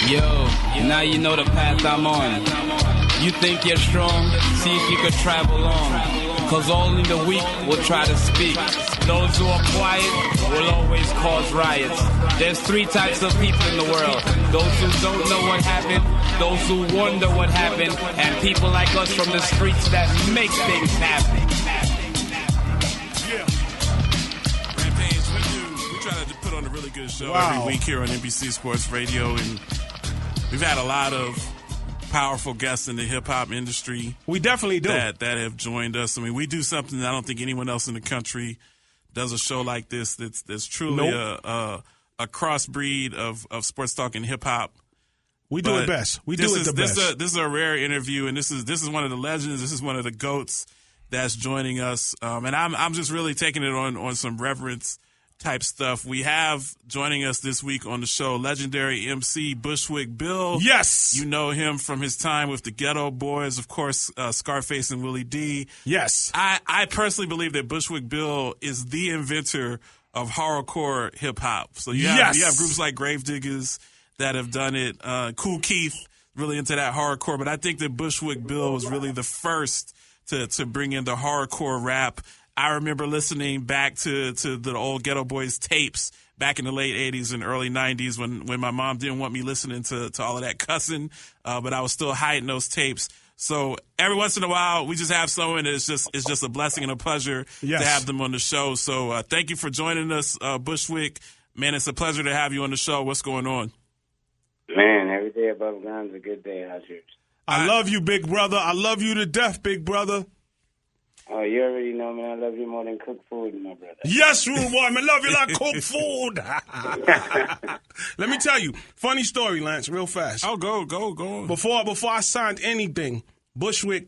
Yo, now you know the path I'm on. You think you're strong? See if you could travel on. Cause only the weak will try to speak. Those who are quiet will always cause riots. There's three types of people in the world. Those who don't know what happened, those who wonder what happened, and people like us from the streets that make things happen. Rampage, we try to put on a really good show every week here on NBC Sports Radio, and we've had a lot of powerful guests in the hip-hop industry. We definitely do. That have joined us. I mean, we do something that I don't think anyone else in the country does, a show like this that's truly a crossbreed of sports talk and hip-hop. We do it best. We do it the best. This is a rare interview, and this is one of the legends. This is one of the GOATs that's joining us. And I'm just really taking it on some reverence type stuff. We have joining us this week on the show legendary MC Bushwick Bill. Yes. You know him from his time with the Ghetto Boys, of course, Scarface and Willie D. Yes. I personally believe that Bushwick Bill is the inventor of horrorcore hip hop. So you have groups like Gravediggers that have done it. Kool Keith really into that horrorcore, but I think that Bushwick Bill was really the first to bring in the horrorcore rap. I remember listening back to the old Ghetto Boys tapes back in the late 80s and early 90s when my mom didn't want me listening to all of that cussing, but I was still hiding those tapes. So every once in a while, we just have someone it's just a blessing and a pleasure to have them on the show. So thank you for joining us, Bushwick. Man, it's a pleasure to have you on the show. What's going on? Man, every day above ground is a good day. How's yours? I love you, big brother. I love you to death, big brother. Oh, you already know, man. I love you more than cooked food, my brother. Yes, rude boy. I love you like cooked food. Let me tell you, funny story, Lance, real fast. Oh, go on. Before I signed anything, Bushwick,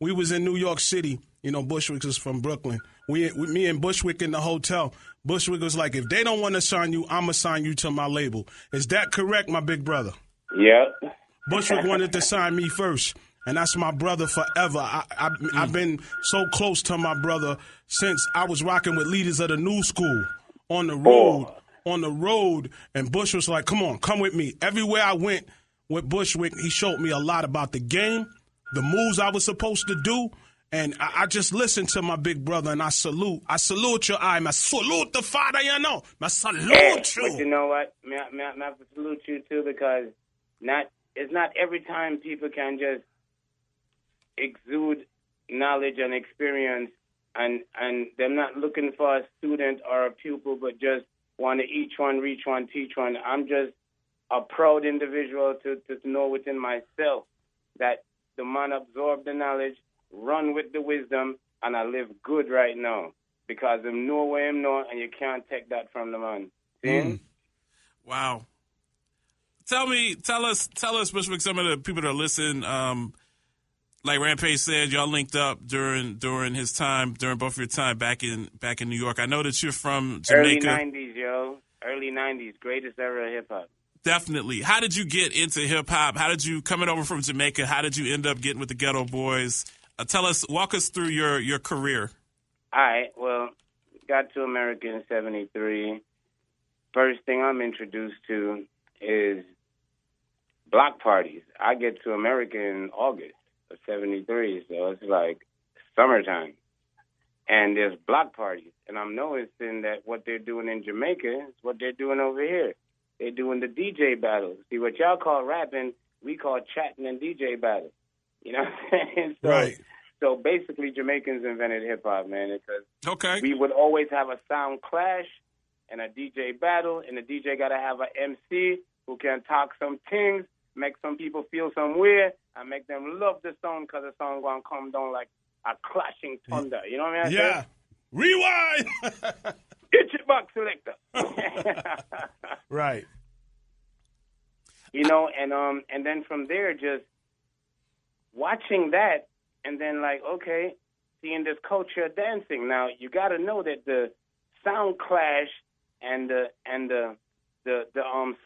we was in New York City. You know, Bushwick is from Brooklyn. Me and Bushwick in the hotel. Bushwick was like, if they don't want to sign you, I'm going to sign you to my label. Is that correct, my big brother? Yep. Bushwick wanted to sign me first. And that's my brother forever. I've been so close to my brother since I was rocking with leaders of the new school on the road. And Bush was like, come on, come with me. Everywhere I went with Bushwick, he showed me a lot about the game, the moves I was supposed to do. And I just listened to my big brother, and I salute your eye. I salute the father, you know. I salute you. But you know what? I have to salute you, too, because it's not every time people can just exude knowledge and experience, and they're not looking for a student or a pupil, but just want to each one, reach one, teach one. I'm just a proud individual to know within myself that the man absorbed the knowledge, run with the wisdom, and I live good right now because I know where I'm know, and you can't take that from the man. See? Wow. Tell us, Bushwick, some of the people that are listening, like Rampage said, y'all linked up during his time, during both of your time back in New York. I know that you're from Jamaica. Early 90s, yo. Early 90s, greatest era of hip-hop. Definitely. How did you get into hip-hop? How did you, coming over from Jamaica, how did you end up getting with the Ghetto Boys? Walk us through your career. All right, well, got to America in 73. First thing I'm introduced to is block parties. I get to America in August of 73, so it's like summertime. And there's block parties. And I'm noticing that what they're doing in Jamaica is what they're doing over here. They're doing the DJ battles. See, what y'all call rapping, we call chatting and DJ battles. You know what I'm saying? Right. So basically, Jamaicans invented hip-hop, man, because we would always have a sound clash and a DJ battle, and the DJ got to have an MC who can talk some things, make some people feel some way, and make them love the song because the song going to come down like a clashing thunder. You know what I mean? Yeah. Rewind! Get your box selector. Right. You know, and then from there, just watching that, and then like, okay, seeing this culture of dancing. Now, you got to know that the sound clash and the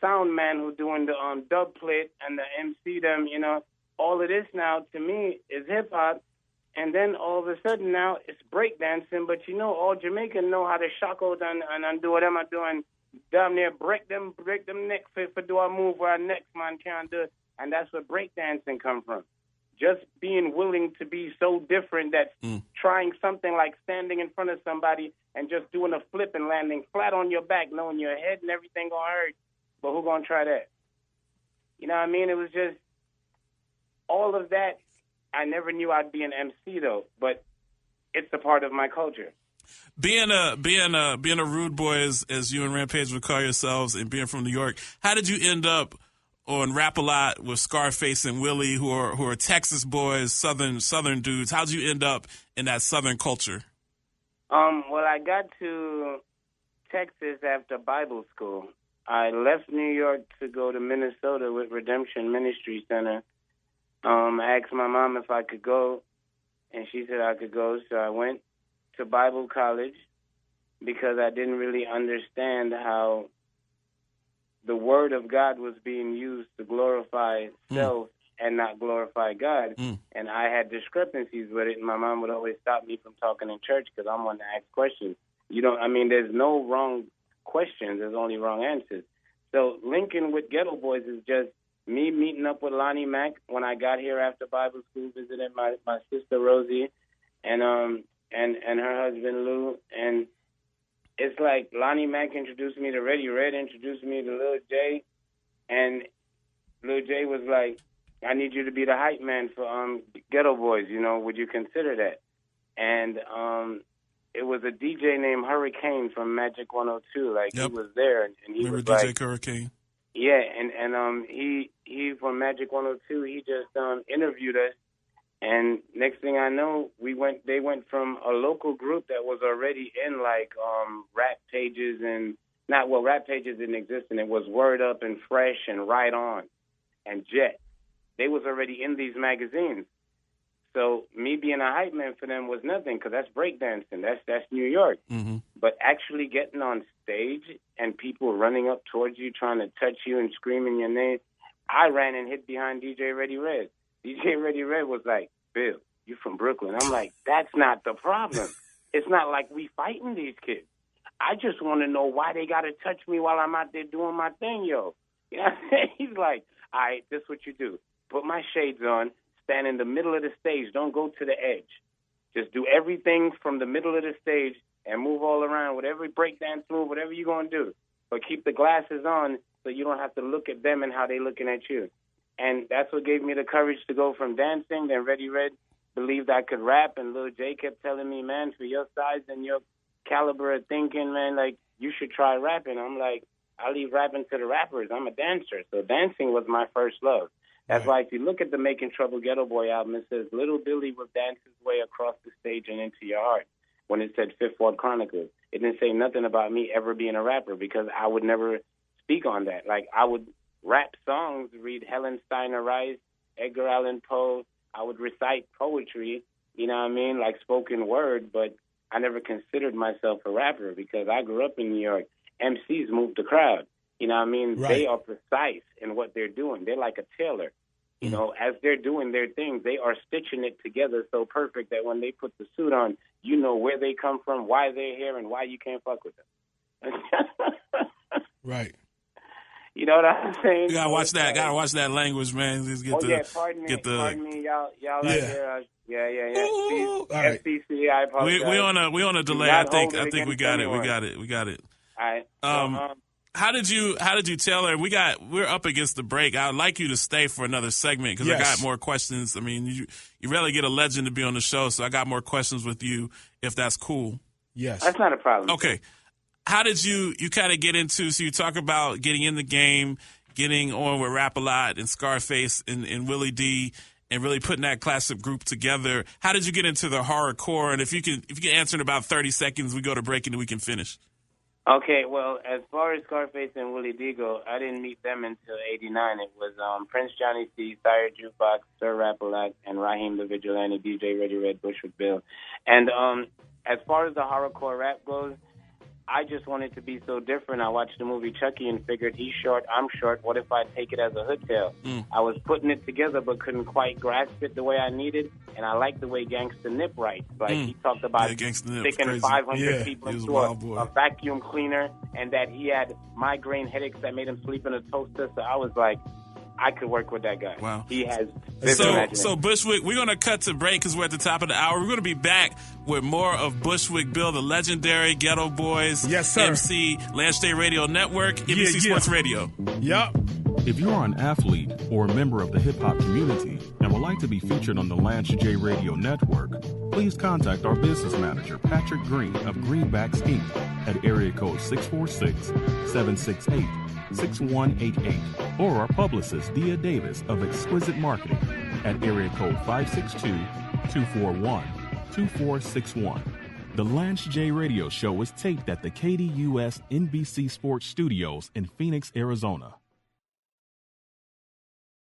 sound man who doing the dub plate and the MC them, you know, all of this now to me is hip hop. And then all of a sudden now it's breakdancing, but you know, all Jamaicans know how to shock out and do what I'm doing damn near break them neck for do a move where our next man can't do. And that's where breakdancing come from. Just being willing to be so different that trying something like standing in front of somebody and just doing a flip and landing flat on your back, knowing your head and everything gonna hurt, but who gonna try that? You know what I mean? It was just all of that. I never knew I'd be an MC though, but it's a part of my culture. Being a rude boy, as you and Rampage would call yourselves, and being from New York, how did you end up on Rap a Lot with Scarface and Willie, who are Texas boys, southern dudes? How'd you end up in that southern culture? Well, I got to Texas after Bible school. I left New York to go to Minnesota with Redemption Ministry Center. I asked my mom if I could go, and she said I could go, so I went to Bible college because I didn't really understand how the word of God was being used to glorify self and not glorify God. And I had discrepancies with it, and my mom would always stop me from talking in church because I'm one to ask questions. There's no wrong questions. There's only wrong answers. So linking with Ghetto Boys is just me meeting up with Lonnie Mack when I got here after Bible school, visiting my sister Rosie and her husband Lou. And it's like Lonnie Mack introduced me to Reddy Red, introduced me to Lil J, and Lil J was like, I need you to be the hype man for Ghetto Boys, would you consider that? And it was a DJ named Hurricane from Magic 102, he was there, and he Remember was DJ like, Hurricane? Yeah, and he from Magic 102, he just interviewed us, and next thing I know, they went from a local group that was already in rap pages rap pages didn't exist, and it was Word Up and Fresh and Right On and Jet. They was already in these magazines. So me being a hype man for them was nothing because that's breakdancing. That's New York. Mm-hmm. But actually getting on stage and people running up towards you, trying to touch you and screaming your name, I ran and hid behind DJ Reddy Red. DJ Reddy Red was like, Bill, you from Brooklyn. I'm like, that's not the problem. It's not like we fighting these kids. I just want to know why they got to touch me while I'm out there doing my thing, yo. You know what I'm saying? He's like, all right, this is what you do. Put my shades on. Stand in the middle of the stage. Don't go to the edge. Just do everything from the middle of the stage and move all around with every breakdance move, whatever you're going to do. But keep the glasses on so you don't have to look at them and how they're looking at you. And that's what gave me the courage to go from dancing. Then Reddy Red believed I could rap, and Lil J kept telling me, man, for your size and your caliber of thinking, man, you should try rapping. I'm like, I leave rapping to the rappers. I'm a dancer. So dancing was my first love. That's why if you look at the Making Trouble Ghetto Boy album, it says, Little Billy will dance his way across the stage and into your heart. When it said Fifth Ward Chronicles, it didn't say nothing about me ever being a rapper because I would never speak on that. I would rap songs, read Helen Steiner Rice, Edgar Allan Poe. I would recite poetry, you know what I mean, like spoken word, but I never considered myself a rapper because I grew up in New York. MCs move the crowd. You know what I mean? Right. They are precise in what they're doing. They're like a tailor. You know, as they're doing their things, they are stitching it together so perfect that when they put the suit on, you know where they come from, why they're here, and why you can't fuck with them. Right. You know what I'm saying? You gotta watch that. Gotta watch that language, man. Just get pardon me. Y'all yeah. right there. Yeah. Ooh, all right. FCC, I apologize. We on a delay. I think we got it. All right. How did you tell her? We're up against the break. I'd like you to stay for another segment because I got more questions. I mean, you rarely get a legend to be on the show, so I got more questions with you if that's cool. Yes. That's not a problem. Okay. How did you kind of get into, so you talk about getting in the game, getting on with Rap a Lot and Scarface and Willie D and really putting that classic group together. How did you get into the horrorcore? And if you can answer in about 30 seconds, we go to break and then we can finish. Okay, well, as far as Scarface and Willie D go, I didn't meet them until '89. It was Prince Johnny C, Sire Jukebox, Sir Rap-A-Lot, and Raheem the Vigilante, DJ Reddy Red, Bushwick Bill. And as far as the horrorcore rap goes, I just wanted to be so different. I watched the movie Chucky and figured he's short, I'm short. What if I take it as a hood tale? I was putting it together but couldn't quite grasp it the way I needed. And I like the way Gangsta Nip writes. Like, he talked about sticking 500 people into a vacuum cleaner, and that he had migraine headaches that made him sleep in a toaster. So I was like, I could work with that guy. Wow. He has So Bushwick, we're going to cut to break because we're at the top of the hour. We're going to be back with more of Bushwick Bill, the legendary Ghetto Boys, yes, sir. MC, Land State Radio Network, NBC Sports Radio. Yup. If you are an athlete or a member of the hip-hop community and would like to be featured on the Lance J Radio Network, please contact our business manager, Patrick Green of Greenbacks Inc. at area code 646-768-6188, or our publicist, Dia Davis of Exquisite Marketing at area code 562-241-2461. The Lance J Radio Show is taped at the KDUS NBC Sports Studios in Phoenix, Arizona.